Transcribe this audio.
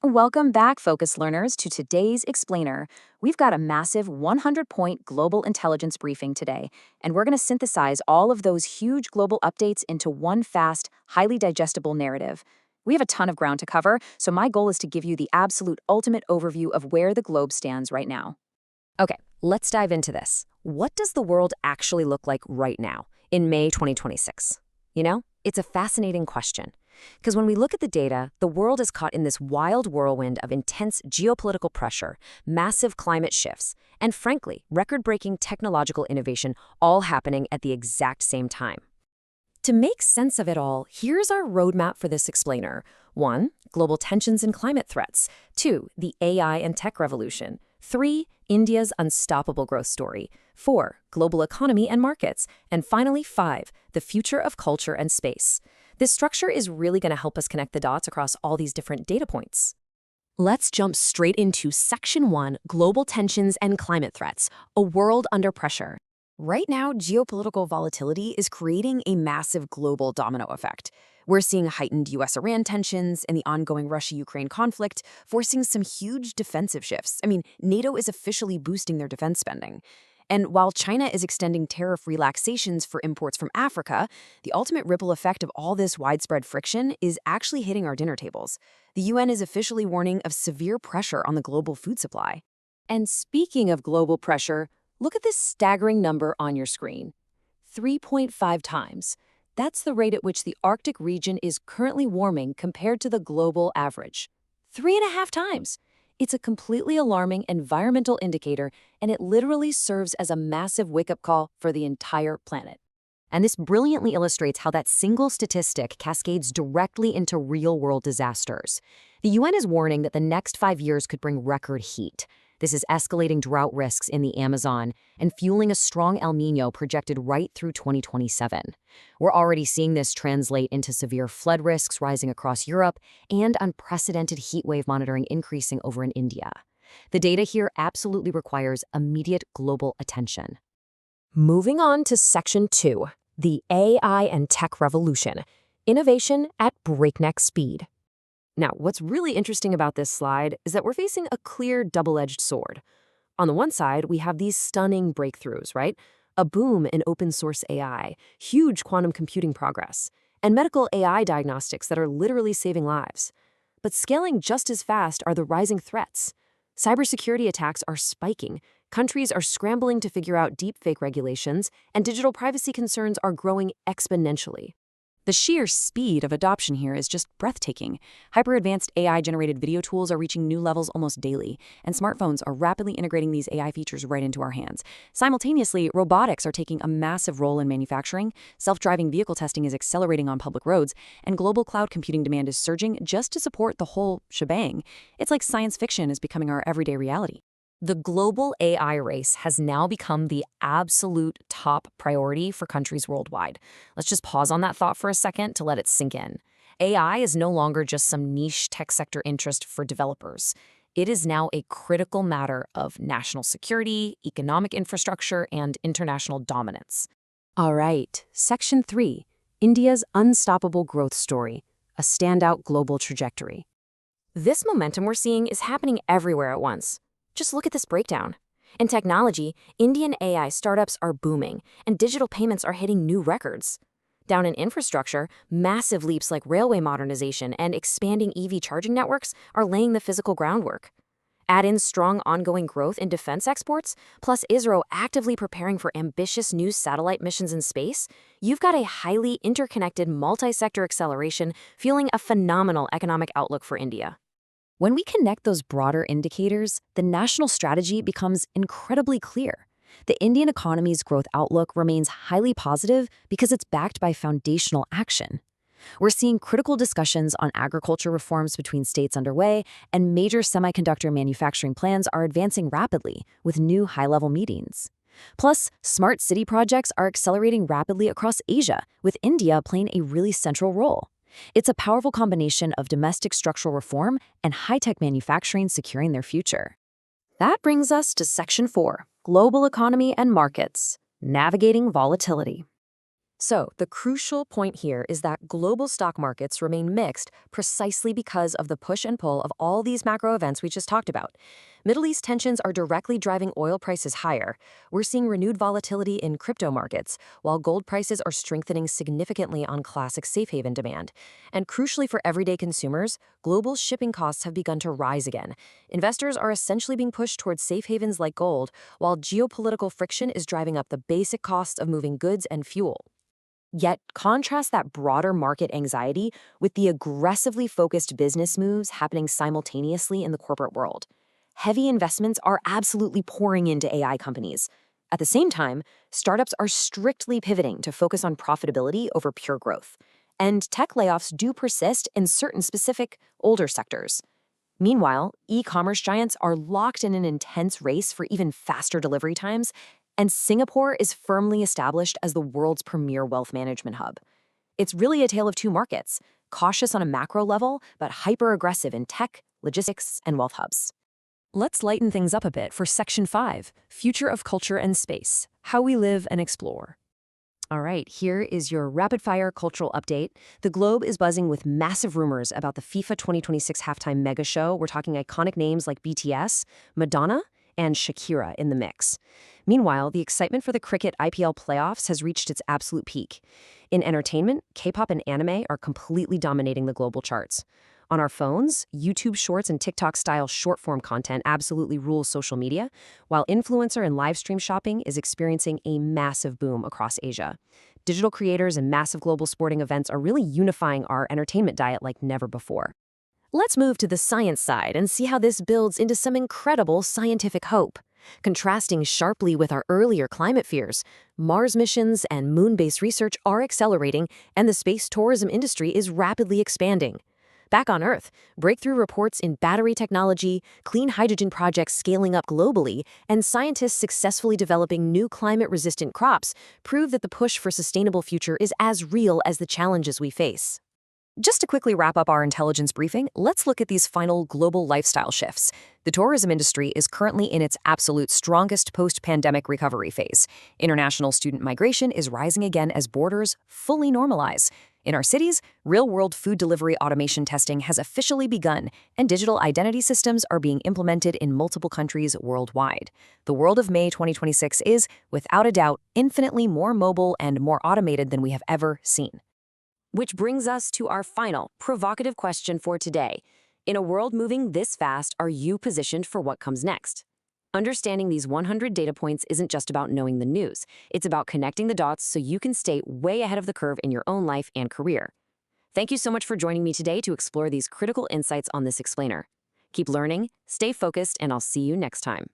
Welcome back, Focus Learners, to today's Explainer. We've got a massive 100-point global intelligence briefing today, and we're going to synthesize all of those huge global updates into one fast, highly digestible narrative. We have a ton of ground to cover, so my goal is to give you the absolute ultimate overview of where the globe stands right now. Okay, let's dive into this. What does the world actually look like right now, in May 2026? It's a fascinating question. Because when we look at the data, the world is caught in this wild whirlwind of intense geopolitical pressure, massive climate shifts, and frankly, record-breaking technological innovation all happening at the exact same time. To make sense of it all, here's our roadmap for this explainer. 1. Global tensions and climate threats. 2. The AI and tech revolution. 3. India's unstoppable growth story. 4. Global economy and markets. And finally, 5. The future of culture and space. This structure is really going to help us connect the dots across all these different data points. Let's jump straight into Section 1, Global Tensions and Climate Threats, a world under pressure. Right now, geopolitical volatility is creating a massive global domino effect. We're seeing heightened US-Iran tensions and the ongoing Russia-Ukraine conflict forcing some huge defensive shifts. NATO is officially boosting their defense spending. And while China is extending tariff relaxations for imports from Africa, the ultimate ripple effect of all this widespread friction is actually hitting our dinner tables. The UN is officially warning of severe pressure on the global food supply. And speaking of global pressure, look at this staggering number on your screen. 3.5 times. That's the rate at which the Arctic region is currently warming compared to the global average. 3.5 times. It's a completely alarming environmental indicator, and it literally serves as a massive wake-up call for the entire planet. And this brilliantly illustrates how that single statistic cascades directly into real-world disasters. The UN is warning that the next 5 years could bring record heat. This is escalating drought risks in the Amazon and fueling a strong El Niño projected right through 2027. We're already seeing this translate into severe flood risks rising across Europe and unprecedented heat wave monitoring increasing over in India. The data here absolutely requires immediate global attention. Moving on to Section 2, the AI and tech revolution, innovation at breakneck speed. Now, what's really interesting about this slide is that we're facing a clear double-edged sword. On the one side, we have these stunning breakthroughs, right? A boom in open-source AI, huge quantum computing progress, and medical AI diagnostics that are literally saving lives. But scaling just as fast are the rising threats. Cybersecurity attacks are spiking, countries are scrambling to figure out deepfake regulations, and digital privacy concerns are growing exponentially. The sheer speed of adoption here is just breathtaking. Hyper-advanced AI-generated video tools are reaching new levels almost daily, and smartphones are rapidly integrating these AI features right into our hands. Simultaneously, robotics are taking a massive role in manufacturing, self-driving vehicle testing is accelerating on public roads, and global cloud computing demand is surging just to support the whole shebang. It's like science fiction is becoming our everyday reality. The global AI race has now become the absolute top priority for countries worldwide. Let's just pause on that thought for a second to let it sink in. AI is no longer just some niche tech sector interest for developers. It is now a critical matter of national security, economic infrastructure, and international dominance. All right, Section 3, India's unstoppable growth story, a standout global trajectory. This momentum we're seeing is happening everywhere at once. Just look at this breakdown. In technology, Indian AI startups are booming, and digital payments are hitting new records. Down in infrastructure, massive leaps like railway modernization and expanding EV charging networks are laying the physical groundwork. Add in strong ongoing growth in defense exports, plus ISRO actively preparing for ambitious new satellite missions in space, you've got a highly interconnected multi-sector acceleration fueling a phenomenal economic outlook for India. When we connect those broader indicators, the national strategy becomes incredibly clear. The Indian economy's growth outlook remains highly positive because it's backed by foundational action. We're seeing critical discussions on agriculture reforms between states underway, and major semiconductor manufacturing plans are advancing rapidly with new high-level meetings. Plus, smart city projects are accelerating rapidly across Asia, with India playing a really central role. It's a powerful combination of domestic structural reform and high-tech manufacturing securing their future. That brings us to Section 4, Global Economy and Markets, Navigating Volatility. So, the crucial point here is that global stock markets remain mixed precisely because of the push and pull of all these macro events we just talked about. Middle East tensions are directly driving oil prices higher. We're seeing renewed volatility in crypto markets, while gold prices are strengthening significantly on classic safe haven demand. And crucially for everyday consumers, global shipping costs have begun to rise again. Investors are essentially being pushed towards safe havens like gold, while geopolitical friction is driving up the basic costs of moving goods and fuel. Yet, contrast that broader market anxiety with the aggressively focused business moves happening simultaneously in the corporate world. Heavy investments are absolutely pouring into AI companies. At the same time, startups are strictly pivoting to focus on profitability over pure growth. And tech layoffs do persist in certain specific, older sectors. Meanwhile, e-commerce giants are locked in an intense race for even faster delivery times, and Singapore is firmly established as the world's premier wealth management hub. It's really a tale of two markets, cautious on a macro level, but hyper-aggressive in tech, logistics, and wealth hubs. Let's lighten things up a bit for Section 5, Future of Culture and Space, How We Live and Explore. All right, here is your rapid-fire cultural update. The globe is buzzing with massive rumors about the FIFA 2026 halftime mega show. We're talking iconic names like BTS, Madonna, and Shakira in the mix. Meanwhile, the excitement for the cricket IPL playoffs has reached its absolute peak. In entertainment, K-pop and anime are completely dominating the global charts. On our phones, YouTube Shorts and TikTok-style short-form content absolutely rules social media, while influencer and live stream shopping is experiencing a massive boom across Asia. Digital creators and massive global sporting events are really unifying our entertainment diet like never before. Let's move to the science side and see how this builds into some incredible scientific hope. Contrasting sharply with our earlier climate fears, Mars missions and moon-based research are accelerating, and the space tourism industry is rapidly expanding. Back on Earth, breakthrough reports in battery technology, clean hydrogen projects scaling up globally, and scientists successfully developing new climate-resistant crops prove that the push for a sustainable future is as real as the challenges we face. Just to quickly wrap up our intelligence briefing, let's look at these final global lifestyle shifts. The tourism industry is currently in its absolute strongest post-pandemic recovery phase. International student migration is rising again as borders fully normalize. In our cities, real-world food delivery automation testing has officially begun, and digital identity systems are being implemented in multiple countries worldwide. The world of May 2026 is, without a doubt, infinitely more mobile and more automated than we have ever seen. Which brings us to our final, provocative question for today. In a world moving this fast, are you positioned for what comes next? Understanding these 100 data points isn't just about knowing the news. It's about connecting the dots so you can stay way ahead of the curve in your own life and career. Thank you so much for joining me today to explore these critical insights on this explainer. Keep learning, stay focused, and I'll see you next time.